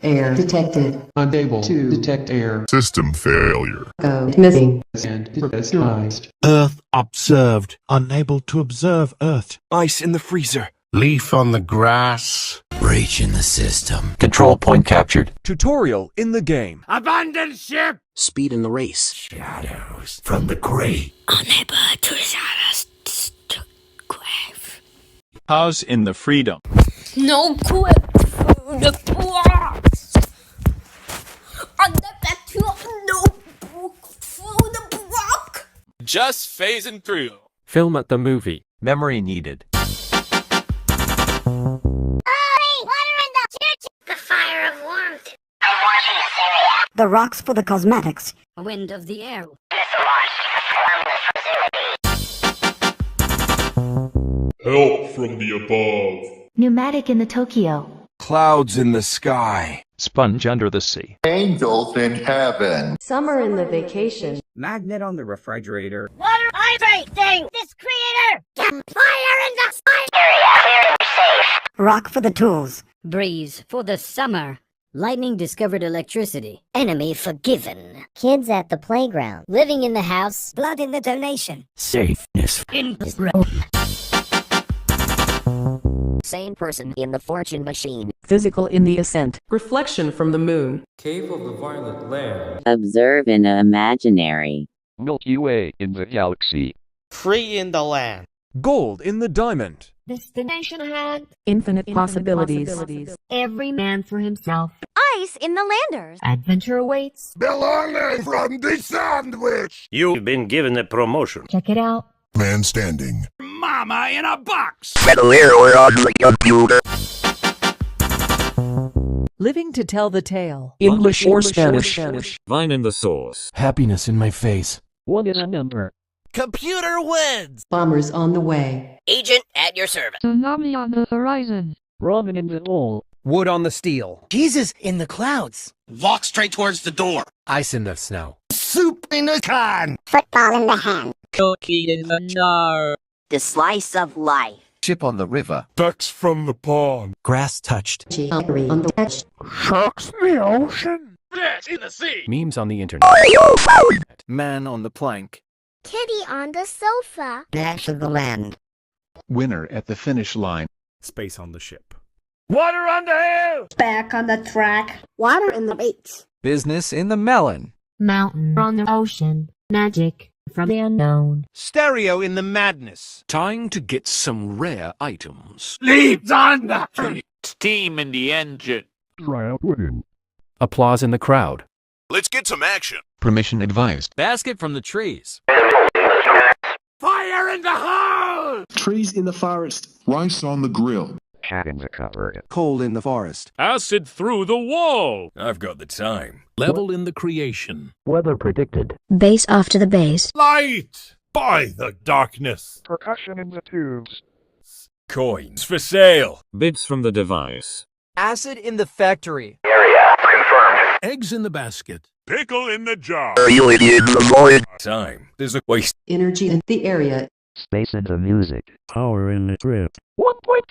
Air detected. Unable to detect air. System failure. Code missing. And pressurized. Earth observed. Unable to observe Earth. Ice in the freezer. Leaf on the grass. Breach in the system. Control point captured. Tutorial in the game. Abandon ship! Speed in the race. Shadows from the grave. Unable to shadows to grave. House in the freedom. No quit for the blocks. On the back to no book for the block. Just phasing through. Film at the movie. Memory needed. The rocks for the cosmetics. Wind of the air. Help from the above. Pneumatic in the Tokyo. Clouds in the sky. Sponge under the sea. Angels in heaven. Summer in the vacation. Magnet on the refrigerator. Water hydrate thing! This creator! Fire in the sky! Area safe. Rock for the tools. Breeze for the summer. Lightning discovered electricity. Enemy forgiven. Kids at the playground. Living in the house. Blood in the donation. Safeness. In Rome. Same person in the fortune machine. Physical in the ascent. Reflection from the moon. Cave of the Violet Land. Observe in a imaginary. Milky Way in the galaxy. Free in the land. Gold in the diamond. Destination hand. Infinite possibilities. Every man for himself. Ice in the landers. Adventure awaits. Belonging from the sandwich. You've been given a promotion. Check it out. Man standing. Mama in a box. Living to tell the tale. English or Spanish. Vine in the sauce. Happiness in my face. One is a number. Computer wins. Bombers on the way. Agent at your service. Tsunami on the horizon. Ramen in the hole. Wood on the steel. Jesus in the clouds. Walk straight towards the door. Ice in the snow. Soup in a can. Football in the hand. Cookie in the jar. The slice of life. Ship on the river. Ducks from the pond. Grass touched. Geometry on the edge. Sharks in the ocean. Fish in the sea. Memes on the internet. Man on the plank. Kitty on the sofa. Dash of the land. Winner at the finish line. Space on the ship. Water on the hill. Back on the track. Water in the beach. Business in the melon. Mountain on the ocean. Magic from the unknown. Stereo in the madness. Time to get some rare items. Leaves on the tree. Steam in the engine. Try out winning. Applause in the crowd. Let's get some action. Permission advised. Basket from the trees. Fire in the hole. Trees in the forest. Rice on the grill. Cat in the cupboard. Cold in the forest. Acid through the wall. I've got the time. Level in the creation. Weather predicted. Base off to the base. Light. By the darkness. Percussion in the tubes. Coins for sale. Bits from the device. Acid in the factory. Area confirmed. Eggs in the basket. Pickle in the jar. Time. There's a waste. Energy in the area. Space in the music. Power in the trip. 1.5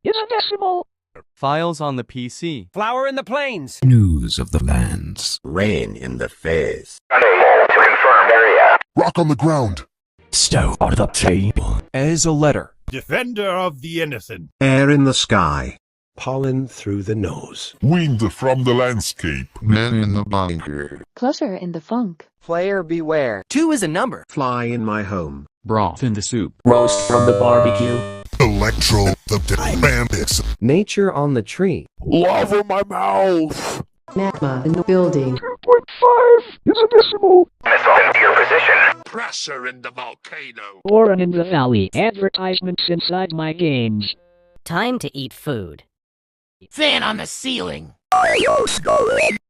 is a decimal. Files on the PC. Flower in the plains. News of the lands. Rain in the face. Unable to confirm area. Rock on the ground. Stove on the table. As a letter. Defender of the innocent. Air in the sky. Pollen through the nose. Wind from the landscape. Men in the bunker. Clutter in the funk. Player beware. 2 is a number. Fly in my home. Broth in the soup. Roast from the barbecue. Electro the dynamics. Nature on the tree. Lava my mouth. Magma in the building. 2.5 is a decimal. Missile in your position. Pressure in the volcano. Oran in the valley. Advertisements inside my games. Time to eat food. Fan on the ceiling.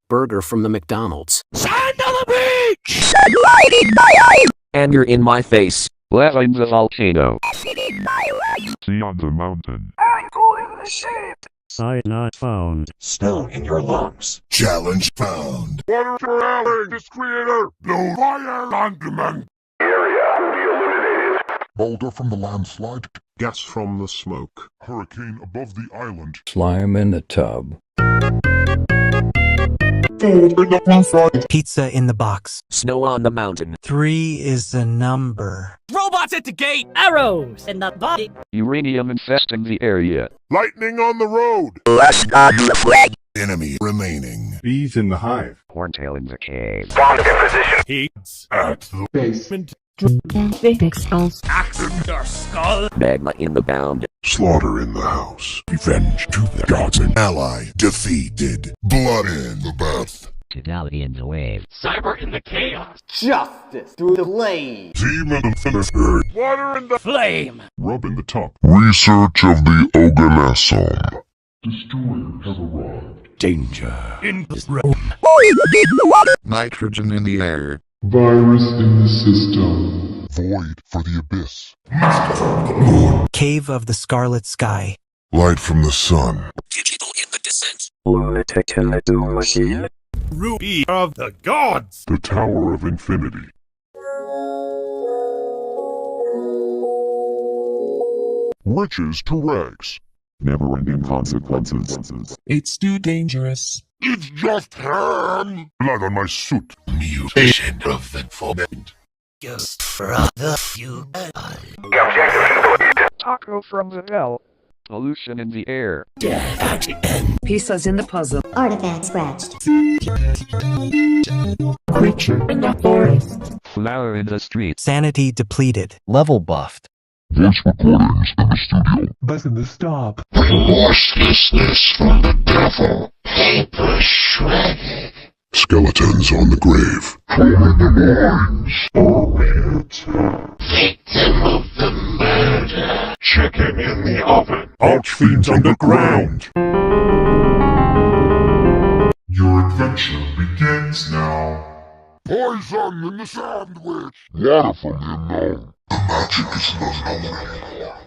Burger from the McDonald's. Sand on the beach. Sunlighted my eye. Anger in my face. Lava in the volcano. Sea on the mountain. Ankle in the ship. Site not found. Snow in your lungs. Challenge found. Water for Alex, creator. No fire on demand. Area will be eliminated. Boulder from the landslide. Gas from the smoke. Hurricane above the island. Slime in the tub. Food in the restaurant. Pizza in the box. Snow on the mountain. 3 is a number. Robots at the gate! Arrows in the body. Uranium infesting the area. Lightning on the road. Last god in the flag. Enemy remaining. Bees in the hive. Horntail in the cave. Bombs in position. Heats At the basement. Big skulls. Axes your skull! Magma in the bound. slaughter in the house. Revenge to the gods. An ally defeated. Blood in the bath. Fidelity in the wave. Cyber in the chaos! Justice through the flame! Demon of the Water in the flame! Rub in the top. Research of the Oganesson. Destroyers have arrived. Danger. In this room. Nitrogen in the air. Virus in the system. Void for the abyss. Mist from the moon. Cave of the Scarlet Sky. Light from the sun. Digital in the descent. Machine. Ruby of the gods! The Tower of Infinity. Riches to rags. Never-ending consequences. It's too dangerous. It's just ham! Blood on my suit. Mutation of the forbidden. Just for the few. Taco from the hell. Pollution in the air. Death at the end. Pieces in the puzzle. Artifact scratched. Creature in the forest. Flower in the street. Sanity depleted. Level buffed. Voice recordings in the studio. Button the stop. Remorselessness from the devil. Paper shredded. Skeletons on the grave. Combing the lines. Overhead. Victim of the murder. Chicken in the oven. Archfiends underground. Your adventure begins now. Poison in the sandwich. Water from the unknown. The magic is not known anymore.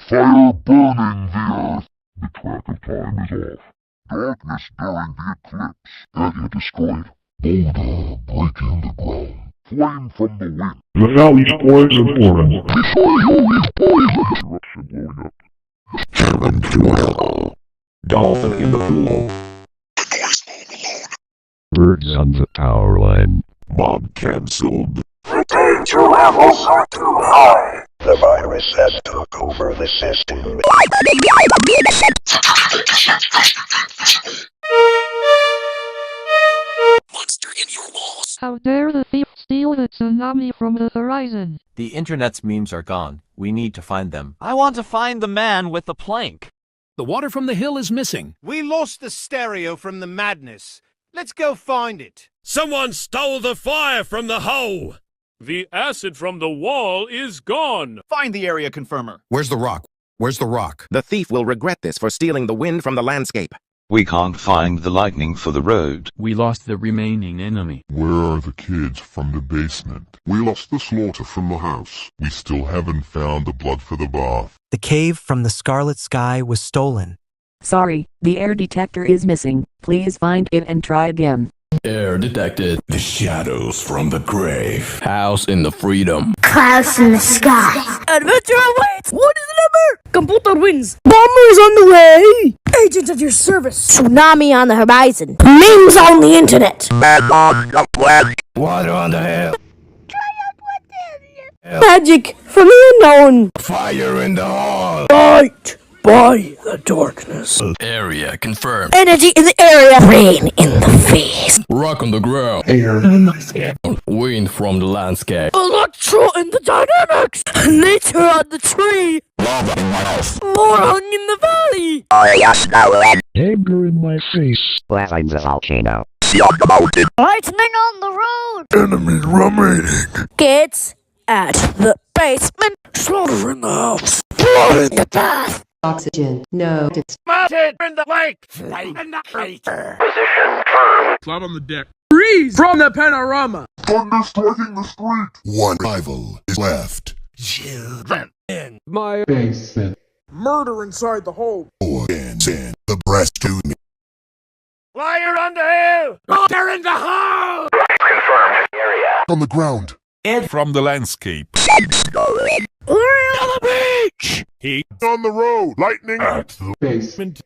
Fire burning the earth. The track of time is off. Darkness during the eclipse. Area destroyed. Boulder breaking the ground. Flame from the wind. The valley's poison orange. Before you eat poison. Eruption blowing up. Heaven to hell. Dolphin in the pool. Birds on the power line. Mob cancelled. Danger levels are too high. The virus has took over the system. Monster in your walls. How dare the thief steal the tsunami from the horizon? The internet's memes are gone. We need to find them. I want to find the man with the plank. The water from the hill is missing. We lost the stereo from the madness. Let's go find it. Someone stole the fire from the hole. The acid from the wall is gone. Find the area confirmer. Where's the rock? Where's the rock? The thief will regret this for stealing the wind from the landscape. We can't find the lightning for the road. We lost the remaining enemy. Where are the kids from the basement? We lost the slaughter from the house. We still haven't found the blood for the bath. The cave from the Scarlet Sky was stolen. Sorry, the air detector is missing. Please find it and try again. Air detected. The shadows from the grave. House in the freedom. Clouds in the sky. Adventure awaits! What is the number? Computer wins. Bombers on the way. Agents at your service. Tsunami on the horizon. Memes on the internet. Water on the hill. Magic from the unknown. Fire in the hall. Light by the darkness. Area confirmed. Energy in the area. Rain in the face. Rock on the ground. Air in the sky. Wind from the landscape. Electro in the dynamics. Nature on the tree. Lava in my house. Moron in the valley. Anger in my face. Lava in the volcano. Lightning on the road. Enemy remaining. Kids at the basement. Slaughter in the house. Blood in the bath. Oxygen. No. Mounted in the lake. Flame in the crater. Position firm. Cloud on the deck. Breeze from the panorama. Thunder striking the street. One rival is left. Children in My basement. murder inside the hole. And send the breast to me. Fire on the hill. Water in the hole. Confirmed. Area. On the ground. And from the landscape. On the beach. Heat on the road. Lightning at the Basement.